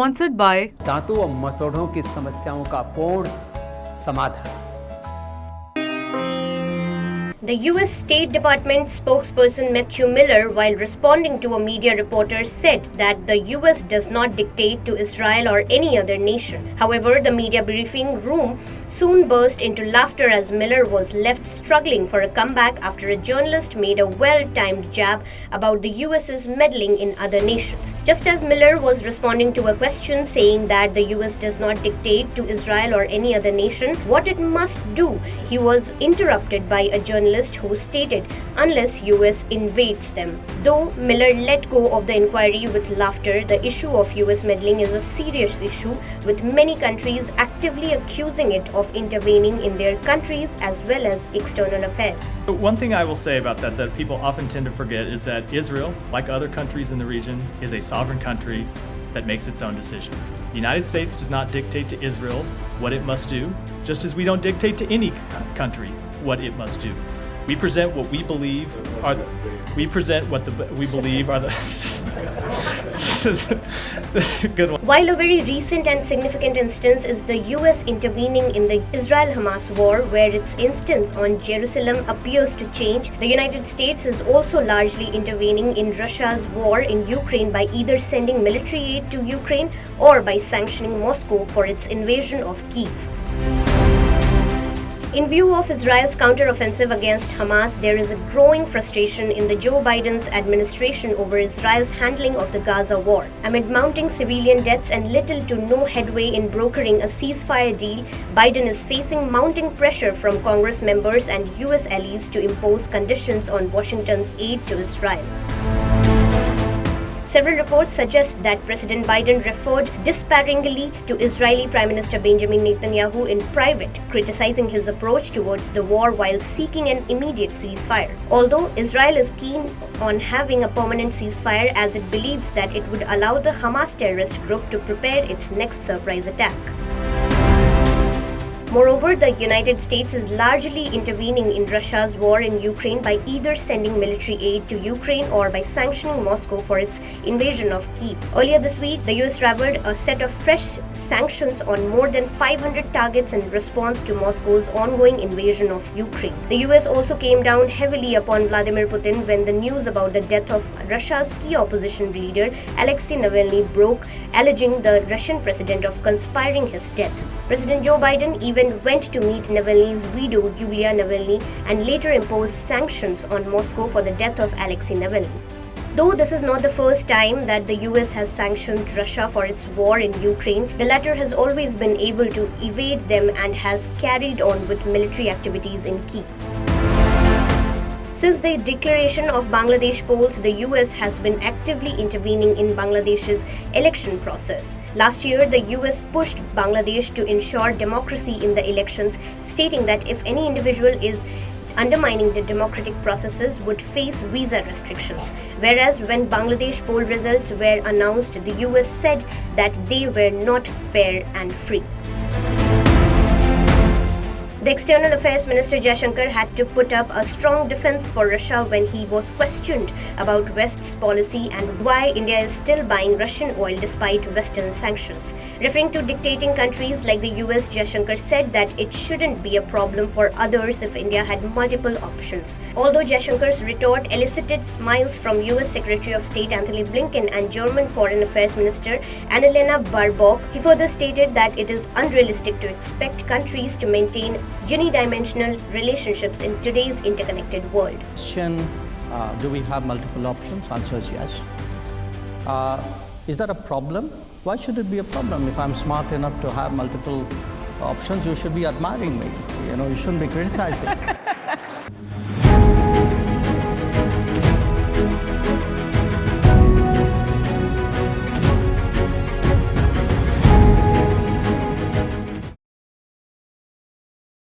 Sponsored by दांतों और मसौढ़ों की समस्याओं का पूर्ण समाधान। The US State Department spokesperson Matthew Miller, while responding to a media reporter, said that the US does not dictate to Israel or any other nation. However, the media briefing room soon burst into laughter as Miller was left struggling for a comeback after a journalist made a well-timed jab about the US's meddling in other nations. Just as Miller was responding to a question saying that the US does not dictate to Israel or any other nation what it must do, he was interrupted by a journalist who stated, unless US invades them. Though Miller let go of the inquiry with laughter, the issue of US meddling is a serious issue, with many countries actively accusing it of intervening in their countries as well as external affairs. One thing I will say about that people often tend to forget is that Israel, like other countries in the region, is a sovereign country that makes its own decisions. The United States does not dictate to Israel what it must do, just as we don't dictate to any country what it must do. We present what we believe are the good one. While a very recent and significant instance is the US intervening in the Israel-Hamas war, where its instance on Jerusalem appears to change, the United States is also largely intervening in Russia's war in Ukraine by either sending military aid to Ukraine or by sanctioning Moscow for its invasion of Kyiv. In view of Israel's counter-offensive against Hamas, there is a growing frustration in the Joe Biden's administration over Israel's handling of the Gaza war. Amid mounting civilian deaths and little to no headway in brokering a ceasefire deal, Biden is facing mounting pressure from Congress members and US allies to impose conditions on Washington's aid to Israel. Several reports suggest that President Biden referred disparagingly to Israeli Prime Minister Benjamin Netanyahu in private, criticizing his approach towards the war while seeking an immediate ceasefire. Although Israel is keen on having a permanent ceasefire as it believes that it would allow the Hamas terrorist group to prepare its next surprise attack. Moreover, the United States is largely intervening in Russia's war in Ukraine by either sending military aid to Ukraine or by sanctioning Moscow for its invasion of Kyiv. Earlier this week, the US raveled a set of fresh sanctions on more than 500 targets in response to Moscow's ongoing invasion of Ukraine. The US also came down heavily upon Vladimir Putin when the news about the death of Russia's key opposition leader Alexei Navalny broke, alleging the Russian president of conspiring his death. President Joe Biden even went to meet Navalny's widow, Yulia Navalny, and later imposed sanctions on Moscow for the death of Alexei Navalny. Though this is not the first time that the US has sanctioned Russia for its war in Ukraine, the latter has always been able to evade them and has carried on with military activities in Kyiv. Since the declaration of Bangladesh polls, the US has been actively intervening in Bangladesh's election process. Last year, the US pushed Bangladesh to ensure democracy in the elections, stating that if any individual is undermining the democratic processes would face visa restrictions. Whereas when Bangladesh poll results were announced, the US said that they were not fair and free. The External Affairs Minister Jaishankar had to put up a strong defense for Russia when he was questioned about West's policy and why India is still buying Russian oil despite Western sanctions. Referring to dictating countries like the US, Jaishankar said that it shouldn't be a problem for others if India had multiple options. Although Jaishankar's retort elicited smiles from US Secretary of State Antony Blinken and German Foreign Affairs Minister Annalena Baerbock, he further stated that it is unrealistic to expect countries to maintain unidimensional relationships in today's interconnected world. Question, do we have multiple options? Answer is yes. Is that a problem? Why should it be a problem? If I'm smart enough to have multiple options, you should be admiring me. You shouldn't be criticizing.